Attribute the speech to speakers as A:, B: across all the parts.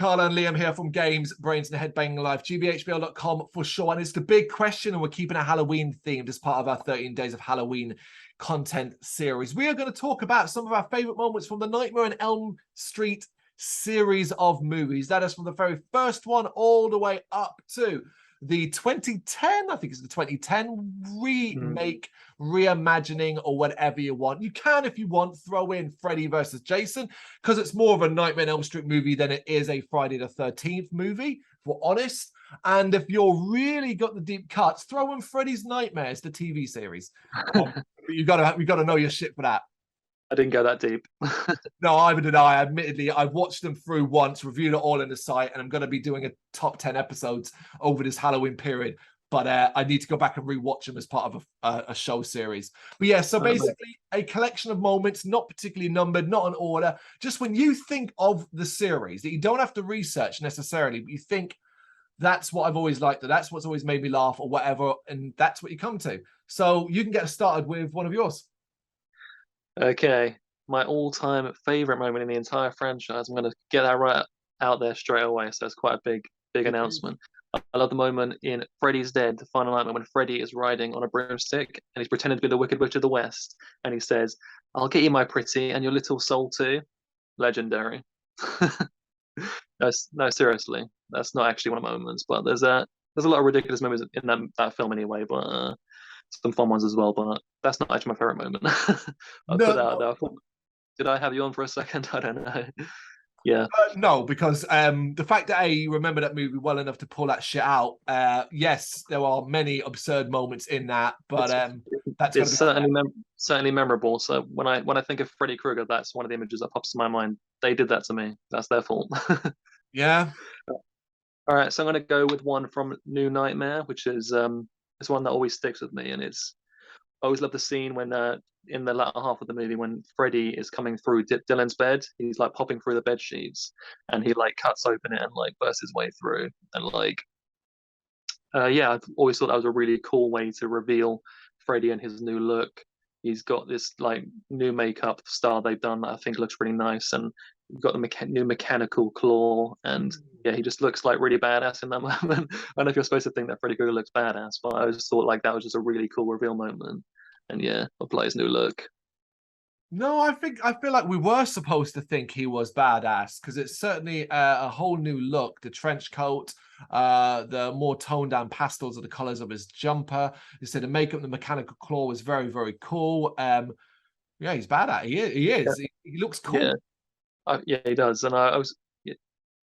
A: Carla and Liam here from Games, Brains and Head-Banging Life, gbhbl.com for sure. And it's the big question, and we're keeping a Halloween themed as part of our 13 Days of Halloween content series. We are going to talk about some of our favorite moments from the Nightmare on Elm Street series of movies. That is from the very first one all the way up to the 2010, I think it's the 2010 remake, reimagining, or whatever you want. You can, if you want, throw in Freddy versus Jason, because it's more of a Nightmare on Elm Street movie than it is a Friday the 13th movie, if we're honest. And if you're really got the deep cuts, throw in Freddy's Nightmares, the TV series. You gotta know your shit for that.
B: I didn't go that deep.
A: No, either did I. Admittedly, I've watched them through once, reviewed it all in the site, and I'm going to be doing a top 10 episodes over this Halloween period. But I need to go back and rewatch them as part of a show series. But yeah, so basically a collection of moments, not particularly numbered, not in order. Just when you think of the series, that you don't have to research necessarily, but you think that's what I've always liked, or that's what's always made me laugh, or whatever, and that's what you come to. So you can get started with one of yours.
B: Okay, my all-time favorite moment in the entire franchise. I'm going to get that right out there straight away. So it's quite a big announcement. I love the moment in Freddy's Dead, the final nightmare, when Freddy is riding on a broomstick and he's pretending to be the Wicked Witch of the West, and he says, "I'll get you, my pretty, and your little soul too." Legendary. No, seriously, that's not actually one of my moments, but there's a lot of ridiculous moments in that film anyway, but some fun ones as well, but that's not actually my favorite moment. I'll put that out there. Did I have you on for a second? I don't know. Yeah.
A: No, because the fact that you remember that movie well enough to pull that shit out. Yes, there are many absurd moments in that, but it's
B: certainly memorable. So when I think of Freddy Krueger, that's one of the images that pops to my mind. They did that to me. That's their fault.
A: Yeah.
B: All right, so I'm going to go with one from New Nightmare, which is it's one that always sticks with me, and I always love the scene when in the latter half of the movie when Freddy is coming through Dylan's bed. He's like popping through the bed sheets, and he like cuts open it and like bursts his way through, and like yeah, I've always thought that was a really cool way to reveal Freddy and his new look. He's got this like new makeup style they've done that I think looks really nice, and you've got the new mechanical claw, and yeah, he just looks like really badass in that moment. I don't know if you're supposed to think that Freddy Krueger looks badass, but I just thought like that was just a really cool reveal moment. And yeah, apply his new look.
A: No, I feel like we were supposed to think he was badass, because it's certainly a whole new look. The trench coat, the more toned down pastels of the colors of his jumper. You said the makeup, the mechanical claw was very, very cool. Yeah, he's badass. He is.
B: Yeah.
A: He looks cool.
B: Yeah, he does. And I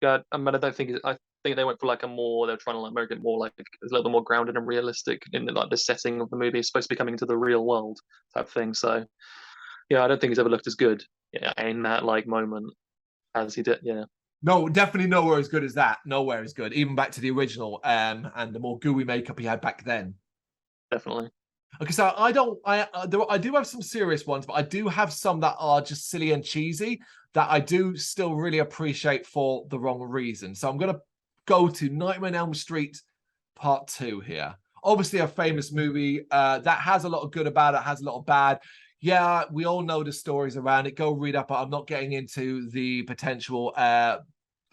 B: mean, I don't think I think they went for like they're trying to like make it more like a little bit more grounded and realistic in like the setting of the movie. It's supposed to be coming into the real world type thing. So yeah, I don't think he's ever looked as good in that like moment as he did. Yeah.
A: No, definitely nowhere as good as that. Nowhere as good. Even back to the original, and the more gooey makeup he had back then.
B: Definitely.
A: Okay, so I do have some serious ones, but I do have some that are just silly and cheesy that I do still really appreciate for the wrong reason. So I'm going to go to Nightmare on Elm Street Part 2 here. Obviously a famous movie that has a lot of good about it, has a lot of bad. Yeah, we all know the stories around it. Go read up. I'm not getting into the potential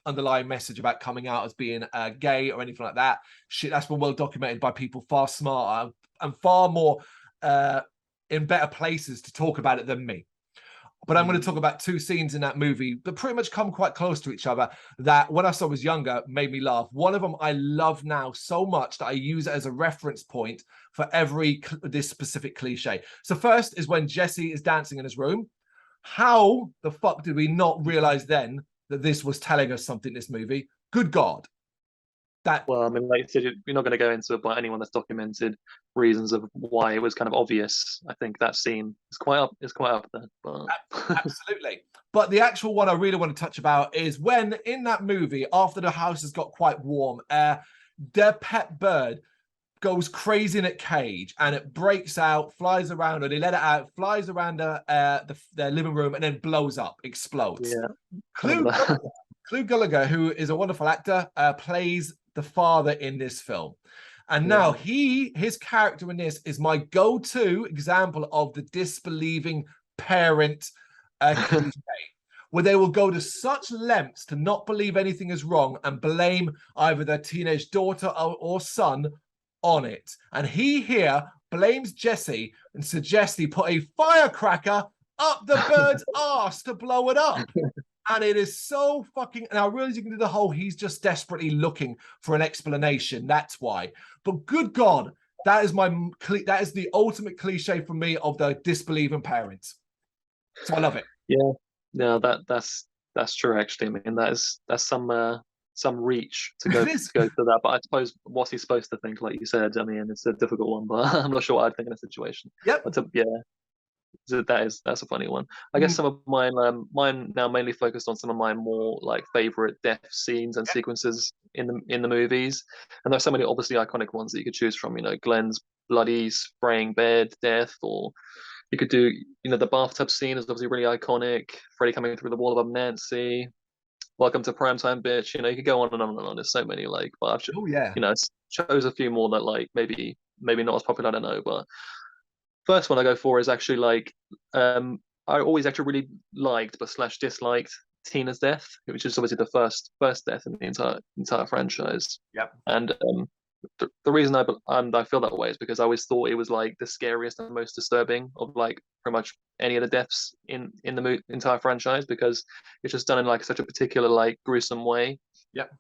A: underlying message about coming out as being gay or anything like that. Shit, that's been well documented by people far smarter and far more in better places to talk about it than me. But I'm going to talk about two scenes in that movie that pretty much come quite close to each other that when I saw was younger made me laugh. One of them I love now so much that I use it as a reference point for this specific cliche. So first is when Jesse is dancing in his room. How the fuck did we not realize then that this was telling us something, this movie? Good God.
B: Well, I mean, like you said, you're not going to go into it by anyone that's documented reasons of why it was kind of obvious. I think that scene is quite up there. But...
A: Absolutely. But the actual one I really want to touch about is when in that movie, after the house has got quite warm, their pet bird goes crazy in a cage and it breaks out, flies around, or they let it out, flies around their living room and then blows up, explodes.
B: Yeah.
A: Clu Gallagher, who is a wonderful actor, plays the father in this film. And now his character in this is my go-to example of the disbelieving parent cliche. where they will go to such lengths to not believe anything is wrong and blame either their teenage daughter or son on it. And he here blames Jesse and suggests he put a firecracker up the bird's arse to blow it up. And it is so fucking... And I realize you can do the whole, he's just desperately looking for an explanation. That's why. But good God, that is the ultimate cliche for me of the disbelieving parents. So I love it.
B: Yeah, no, that's true actually. I mean, that's some reach to go to that. But I suppose what's he supposed to think? Like you said, I mean, it's a difficult one, but I'm not sure what I'd think in a situation.
A: Yep.
B: But that's a funny one. I guess some of mine now mainly focused on some of my more like favorite death scenes and sequences in the movies. And there's so many obviously iconic ones that you could choose from. You know, Glenn's bloody spraying bed death, or you could do, you know, the bathtub scene is obviously really iconic. Freddy coming through the wall above Nancy. Welcome to Primetime, bitch. You know, you could go on and on and on. There's so many, like, but I've you know, chose a few more that like maybe not as popular. I don't know, but first one I go for is actually like I always actually really liked but slash disliked Tina's death, which is obviously the first death in the entire franchise.
A: Yep.
B: And the reason I feel that way is because I always thought it was like the scariest and most disturbing of like pretty much any of the deaths in the entire franchise, because it's just done in like such a particular like gruesome way.
A: Yep.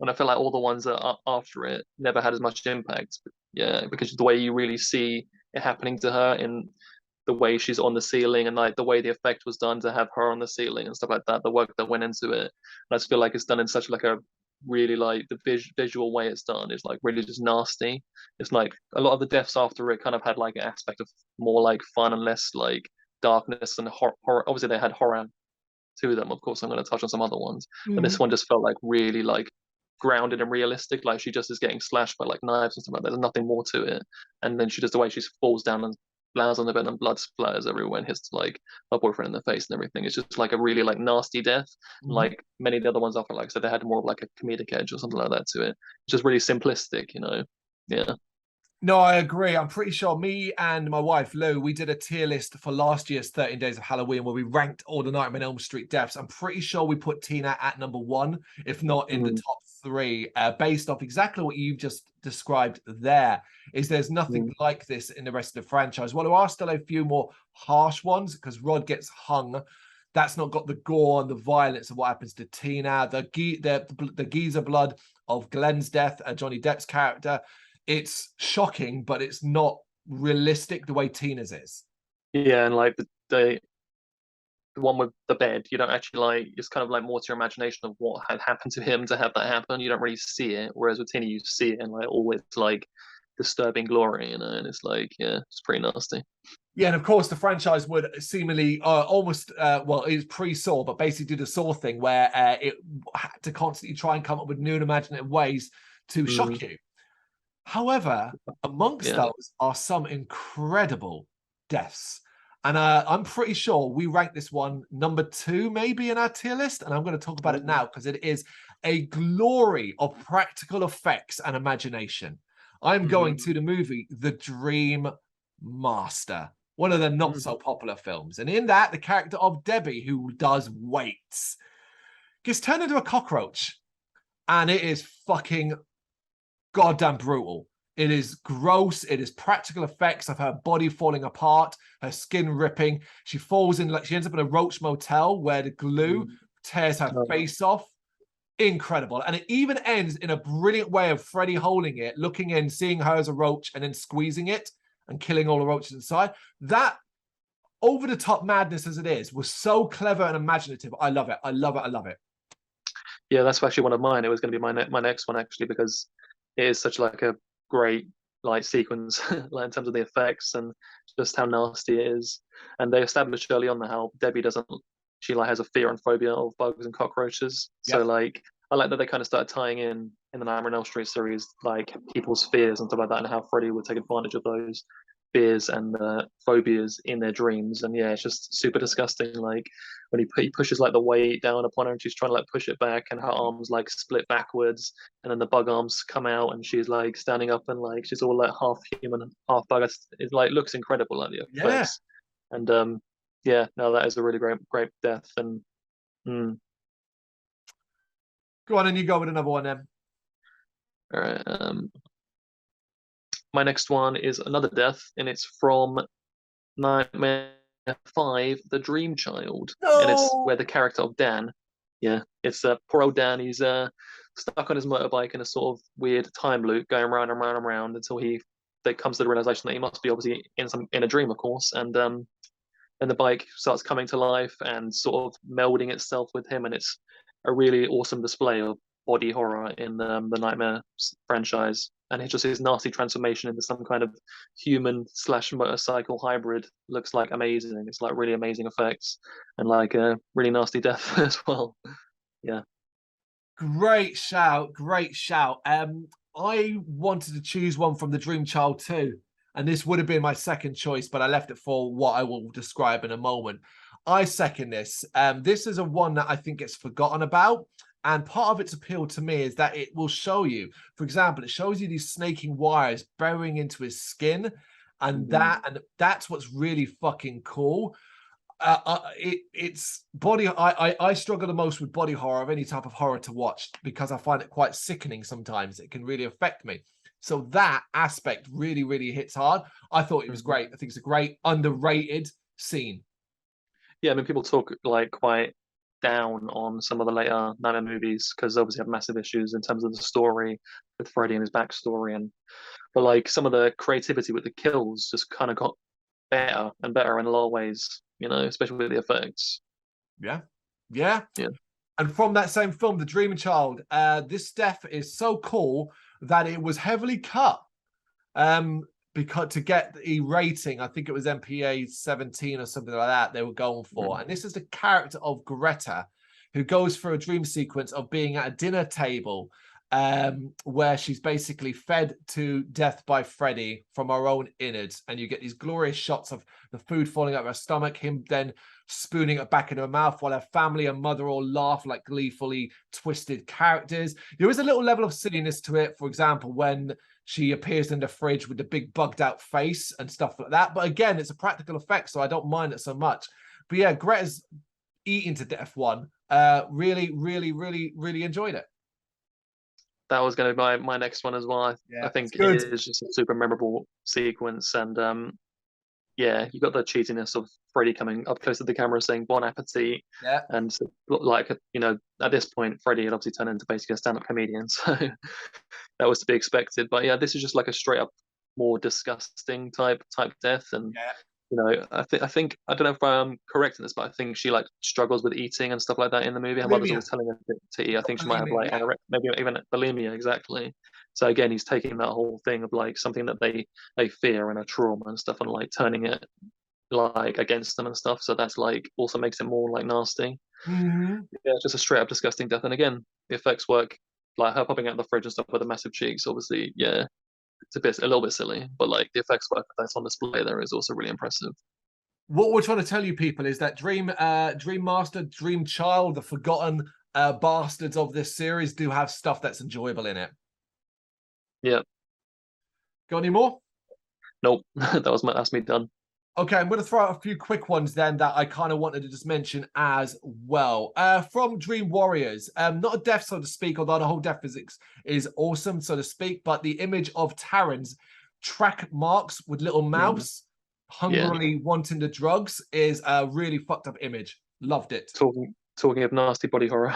B: And I feel like all the ones that are after it never had as much impact. Yeah, because the way you really see it happening to her in the way she's on the ceiling, and like the way the effect was done to have her on the ceiling and stuff like that, the work that went into it. And I just feel like it's done in such like a really like the visual way it's done is like really just nasty. It's like a lot of the deaths after it kind of had like an aspect of more like fun and less like darkness and horror. Obviously they had horror to them. Of course, I'm going to touch on some other ones, but this one just felt like really like grounded and realistic. Like she just is getting slashed by like knives and stuff like that. There's nothing more to it. And then she just the way she falls down and lands on the bed and blood splatters everywhere and hits like her boyfriend in the face and everything. It's just like a really like nasty death. Like many of the other ones after, like I said, they had more of like a comedic edge or something like that to it. It's just really simplistic, you know. Yeah.
A: No, I agree. I'm pretty sure me and my wife, Lou, we did a tier list for last year's 13 Days of Halloween where we ranked all the Nightmare on Elm Street deaths. I'm pretty sure we put Tina at number 1, if not in the top 3, based off exactly what you've just described there. Is there's nothing like this in the rest of the franchise. Well, there are still a few more harsh ones because Rod gets hung. That's not got the gore and the violence of what happens to Tina. The geezer blood of Glenn's death, Johnny Depp's character. It's shocking, but it's not realistic the way Tina's is.
B: Yeah, and like the one with the bed, you don't actually like, it's kind of like more to your imagination of what had happened to him to have that happen. You don't really see it. Whereas with Tina, you see it and like always like disturbing glory, you know, and it's like, yeah, it's pretty nasty.
A: Yeah, and of course the franchise would seemingly almost, well, it's pre-Saw, but basically do the Saw thing where it had to constantly try and come up with new and imaginative ways to shock you. However, amongst those are some incredible deaths. And I'm pretty sure we ranked this one number 2, maybe in our tier list. And I'm going to talk about it now because it is a glory of practical effects and imagination. I'm going to the movie The Dream Master, one of the not so popular films. And in that, the character of Debbie, who does weights, gets turned into a cockroach. And it is fucking goddamn brutal. It is gross. It is practical effects of her body falling apart, her skin ripping. She falls in, like she ends up in a roach motel where the glue tears her face off. Incredible. And it even ends in a brilliant way of Freddy holding it, looking in, seeing her as a roach, and then squeezing it and killing all the roaches inside. That over-the-top madness as it is was so clever and imaginative. I love it. I love it. I love it.
B: Yeah, that's actually one of mine. It was going to be my next one actually, because it is such like a great like sequence like in terms of the effects and just how nasty it is. And they established early on how Debbie she like has a fear and phobia of bugs and cockroaches. So like I like that they kind of started tying in the Nightmare on Elm Street series like people's fears and stuff like that, and how Freddy would take advantage of those fears and phobias in their dreams. And yeah, it's just super disgusting. Like when he pushes like the weight down upon her and she's trying to like push it back and her arms like split backwards and then the bug arms come out and she's like standing up and like she's all like half human half bug. It like looks incredible, like the effects. And yeah, no, that is a really great death. And Mm.
A: Go on, and you go with another one then.
B: All right. My next one is another death, and it's from Nightmare 5, The Dream Child, and it's
A: No.
B: where the character of Dan, yeah, it's poor old Dan. He's stuck on his motorbike in a sort of weird time loop, going round and round and round until he that comes to the realization that he must be obviously in a dream, of course, and the bike starts coming to life and sort of melding itself with him, and it's a really awesome display of body horror in the Nightmare franchise. And it's just his nasty transformation into some kind of human slash motorcycle hybrid looks like amazing. It's like really amazing effects and like a really nasty death as well. Yeah.
A: Great shout, great shout. I wanted to choose one from the Dream Child too, and this would have been my second choice, but I left it for what I will describe in a moment. I second this. This is a one that I think gets forgotten about, and part of its appeal to me is that it will show you, for example, it shows you these snaking wires burying into his skin, and that's what's really fucking cool. It's body. I struggle the most with body horror of any type of horror to watch because I find it quite sickening sometimes. It can really affect me. So that aspect really, really hits hard. I thought it was great. I think it's a great underrated scene.
B: Yeah, I mean, people talk like quite down on some of the later Nightmare movies because obviously have massive issues in terms of the story with Freddy and his backstory, and but like some of the creativity with the kills just kind of got better and better in a lot of ways, you know, especially with the effects.
A: Yeah, yeah.
B: Yeah.
A: And from that same film, The Dream Child, this death is so cool that it was heavily cut. Because to get the rating, I think it was MPA 17 or something like that, they were going for. And this is the character of Greta, who goes through a dream sequence of being at a dinner table where she's basically fed to death by Freddy from her own innards. And you get these glorious shots of the food falling out of her stomach, him then spooning it back into her mouth while her family and mother all laugh like gleefully twisted characters. There is a little level of silliness to it. For example, when she appears in the fridge with the big bugged out face and stuff like that. But again, it's a practical effect, so I don't mind it so much. But yeah, Greta's eating to death one. Really, really, really, really enjoyed it.
B: That was going to be my next one as well.
A: Yeah,
B: I think
A: good.
B: it is just a super memorable sequence, and yeah, you got the cheesiness of Freddy coming up close to the camera saying "Bon appetit,"
A: Yeah,
B: and like you know, at this point, Freddy had obviously turned into basically a stand-up comedian, so that was to be expected. But yeah, this is just like a straight up more disgusting type death, and
A: yeah.
B: you know, I think I don't know if I'm correct in this, but I think she like struggles with eating and stuff like that in the movie. Her mother's
A: Bulimia.
B: always telling her to eat. I think she might have
A: Bulimia,
B: like
A: yeah.
B: maybe even bulimia, exactly. So again, he's taking that whole thing of like something that they fear and a trauma and stuff, and like turning it like against them and stuff. So that's like also makes it more like nasty.
A: Mm-hmm.
B: Yeah, it's just a straight up disgusting death. And again, the effects work. Like her popping out of the fridge and stuff with the massive cheeks, obviously, yeah, it's a little bit silly, but like the effects work that's on display there is also really impressive.
A: What we're trying to tell you people is that Dream Master, Dream Child, the forgotten bastards of this series do have stuff that's enjoyable in it.
B: Yeah.
A: Got any more?
B: Nope. That's me done.
A: Okay, I'm going to throw out a few quick ones then that I kind of wanted to just mention as well. From Dream Warriors, not a death, so to speak, although the whole death physics is awesome, so to speak, but the image of Taryn's track marks with little mouse hungrily wanting the drugs is a really fucked up image. Loved it.
B: Talking of nasty body horror.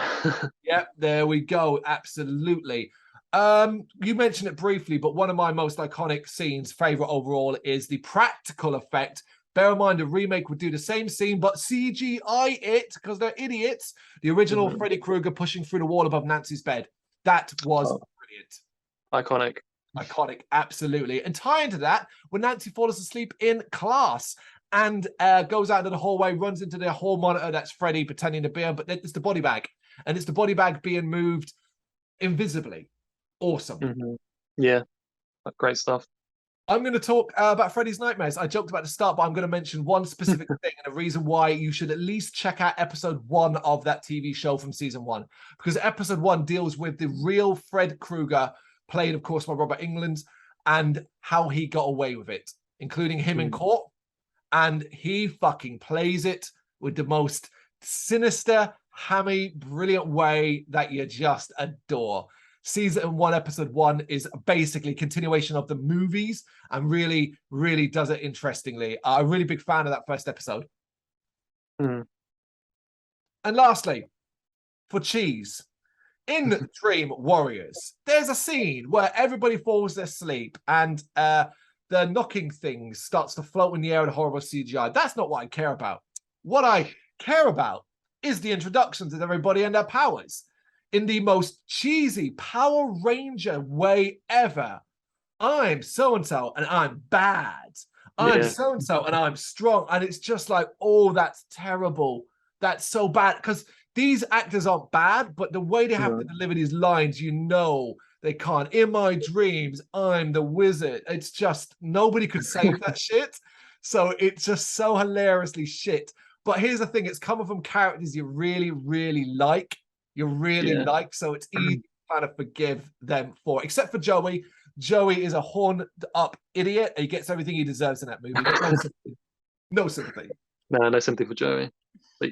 A: Yep, there we go. Absolutely. You mentioned it briefly, but one of my most iconic scenes, favorite overall, is the practical effect. Bear in mind, a remake would do the same scene, but CGI it because they're idiots. The original Freddy Krueger pushing through the wall above Nancy's bed. That was brilliant.
B: Iconic.
A: Iconic, absolutely. And tie into that, when Nancy falls asleep in class and goes out into the hallway, runs into the hall monitor, that's Freddy pretending to be her, but it's the body bag. And it's the body bag being moved invisibly. Awesome.
B: Yeah, great stuff.
A: I'm going to talk about Freddy's Nightmares. I joked about the start, but I'm going to mention one specific thing and a reason why you should at least check out episode 1 of that TV show from season 1. Because episode 1 deals with the real Fred Krueger, played, of course, by Robert Englund, and how he got away with it, including him in court. And he fucking plays it with the most sinister, hammy, brilliant way that you just adore. Season 1, episode 1 is basically continuation of the movies and really, really does it interestingly. I'm a really big fan of that first episode.
B: Mm.
A: And lastly, for cheese, in Dream Warriors, there's a scene where everybody falls asleep and the knocking thing starts to float in the air in horrible CGI. That's not what I care about. What I care about is the introductions of everybody and their powers. In the most cheesy Power Ranger way ever. I'm so-and-so and I'm bad. I'm so-and-so and I'm strong. And it's just like, oh, that's terrible. That's so bad. Because these actors aren't bad, but the way they have to deliver these lines, you know they can't. In my dreams, I'm the wizard. It's just, nobody could save that shit. So it's just so hilariously shit. But here's the thing, it's coming from characters you really, really like. You really like, so it's easy to kind of forgive them for, except for Joey. Joey is a horned up idiot. He gets everything he deserves in that movie. No sympathy. No sympathy.
B: No sympathy for Joey. But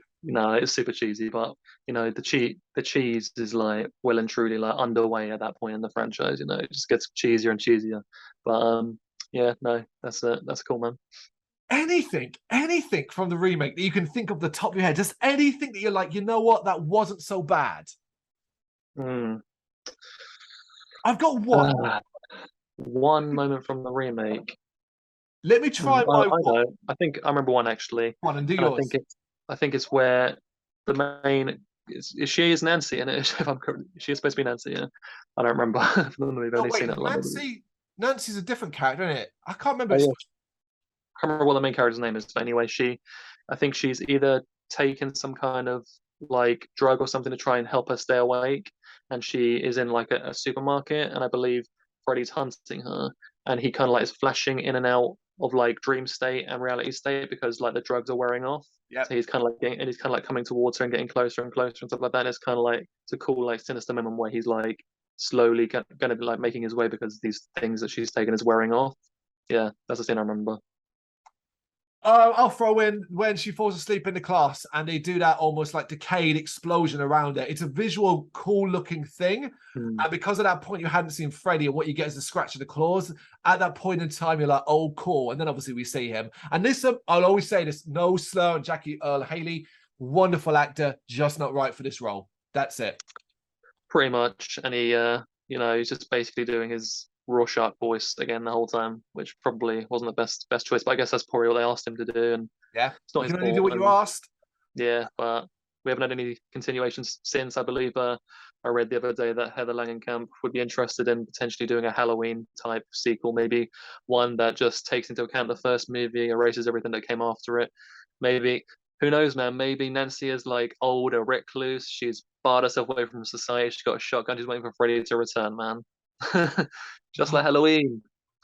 B: it's super cheesy. But the cheese is like well and truly like underway at that point in the franchise. It just gets cheesier and cheesier. But that's cool, man.
A: Anything from the remake that you can think of the top of your head, just anything that you're like, you know what, that wasn't so bad. I've got
B: one moment from the remake.
A: Let me try my one.
B: I think I remember one actually.
A: One and do yours.
B: I think it's where the main she is Nancy, and if I'm correct, she is supposed to be Nancy. Yeah, I don't remember. I've only seen it.
A: Nancy's a different character, isn't it? I can't remember.
B: I can't remember what the main character's name is, but anyway, I think she's either taken some kind of like drug or something to try and help her stay awake, and she is in like a supermarket, and I believe Freddy's hunting her, and he kind of like is flashing in and out of like dream state and reality state because like the drugs are wearing off.
A: Yeah.
B: So he's kind of like coming towards her and getting closer and closer and stuff like that. And it's kind of like it's a cool like sinister moment where he's like slowly going to be like making his way because these things that she's taken is wearing off. Yeah, that's the scene I remember.
A: I'll throw in when she falls asleep in the class and they do that almost like decayed explosion around it. It's a visual, cool looking thing. And because at that point you hadn't seen Freddy and what you get is a scratch of the claws, at that point in time, you're like, oh, cool. And then obviously we see him. And this, I'll always say this, no slur on Jackie Earle Haley, wonderful actor, just not right for this role. That's it.
B: Pretty much. And he, he's just basically doing his Rorschach voice again the whole time, which probably wasn't the best choice, but I guess that's probably what they asked him to do, and
A: it's not his fault. You can only do what you asked.
B: Yeah, but we haven't had any continuations since. I believe I read the other day that Heather Langenkamp would be interested in potentially doing a Halloween type sequel, maybe one that just takes into account the first movie, erases everything that came after it. Maybe, who knows, man? Maybe Nancy is like old, a recluse. She's barred herself away from society. She's got a shotgun. She's waiting for Freddy to return, man. Just like Halloween,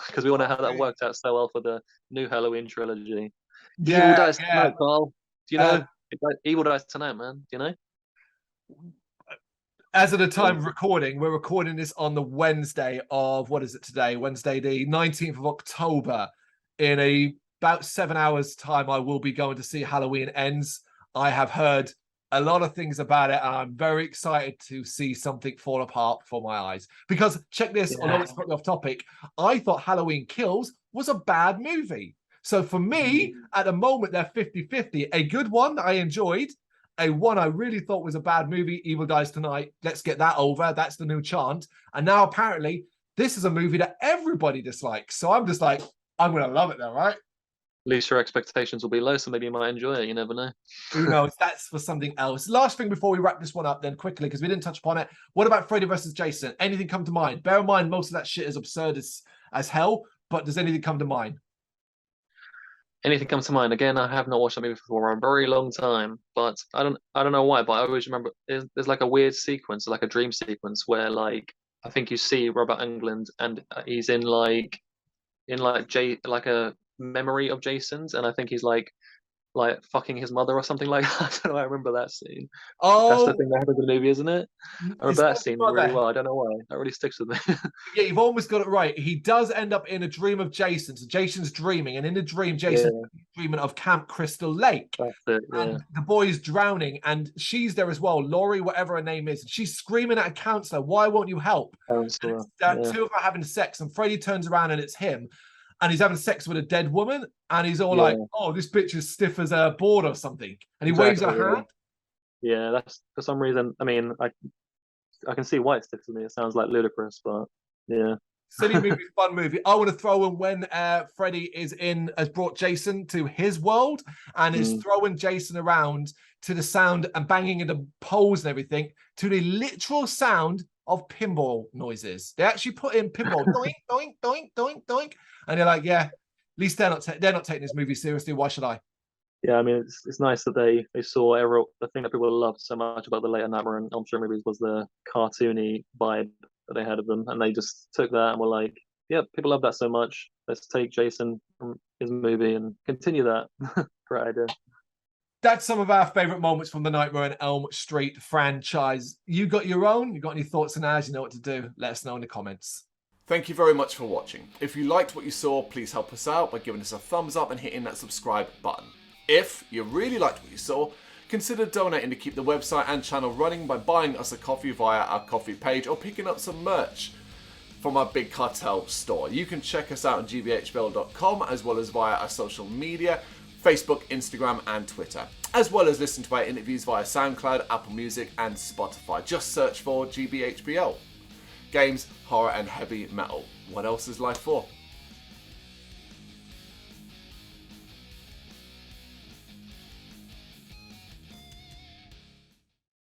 B: because we all know how that worked out so well for the new Halloween trilogy. Evil dies tonight, Carl. Do you know? Evil dies tonight, man. Do you know?
A: As of the time of recording, we're recording this on the Wednesday of, what is it today? Wednesday, the 19th of October. In about 7 hours' time, I will be going to see Halloween Ends. I have heard a lot of things about it, and I'm very excited to see something fall apart before my eyes. Because, check this, although it's probably off topic, I thought Halloween Kills was a bad movie. So for me, at the moment, they're 50-50. A good one that I enjoyed, a one I really thought was a bad movie, Evil Dies Tonight. Let's get that over. That's the new chant. And now, apparently, this is a movie that everybody dislikes. So I'm just like, I'm going to love it then, right?
B: At least your expectations will be low, so maybe you might enjoy it. You never know.
A: Who knows? That's for something else. Last thing before we wrap this one up then quickly, because we didn't touch upon it. What about Freddy versus Jason? Anything come to mind? Bear in mind, most of that shit is absurd as hell, but does anything come to mind?
B: Anything come to mind? Again, I have not watched that movie for a very long time, but I don't know why, but I always remember there's like a weird sequence, like a dream sequence where like I think you see Robert Englund and he's in like a memory of Jason's, and I think he's like like fucking his mother or something like that. I don't know. I remember that scene. That's the
A: Oh,
B: thing that happens in the movie, isn't it? I
A: it's
B: remember that
A: not his
B: scene really
A: mother.
B: well. I don't know why. That really sticks with me.
A: Yeah, you've almost got it right. He does end up in a dream of Jason. So Jason's dreaming, and in the dream,
B: Yeah,
A: Jason's dreaming of Camp Crystal Lake.
B: that's it. Yeah,
A: And the boy is drowning, and she's there as well, Laurie, whatever her name is. And she's screaming at a counselor, "Why won't you help?" And
B: counselor.
A: it's,
B: Yeah,
A: two of them are having sex, and Freddy turns around and it's him, and he's having sex with a dead woman, and he's all like,
B: yeah,
A: "Oh, this bitch is stiff as a board or something," and he waves a
B: exactly. Yeah,
A: hand.
B: yeah. That's for some reason. I mean, I can see why it sticks with me. It sounds like ludicrous, but yeah.
A: Silly movie, fun movie. I want to throw in when Freddy has brought Jason to his world and is
B: Mm.
A: throwing Jason around to the sound and banging into poles and everything to the literal sound of pinball noises. They actually put in pinball, doink, doink, doink, doink, doink, and they're like, yeah, at least they're not taking this movie seriously. Why should I?
B: Yeah, I mean, it's nice that they saw the thing that people loved so much about the later Nightmare on Elm Street movies was the cartoony vibe that they had of them, and they just took that and were like, "Yep, people love that so much. Let's take Jason from his movie and continue that." Great idea.
A: That's some of our favorite moments from the Nightmare on Elm Street franchise. You got your own? You got any thoughts on ours? You know what to do. Let us know in the comments.
C: Thank you very much for watching. If you liked what you saw, please help us out by giving us a thumbs up and hitting that subscribe button. If you really liked what you saw, consider donating to keep the website and channel running by buying us a coffee via our coffee page or picking up some merch from our Big Cartel store. You can check us out on gbhbl.com as well as via our social media, Facebook, Instagram and Twitter, as well as listen to our interviews via SoundCloud, Apple Music and Spotify. Just search for GBHBL. Games, horror and heavy metal. What else is life for?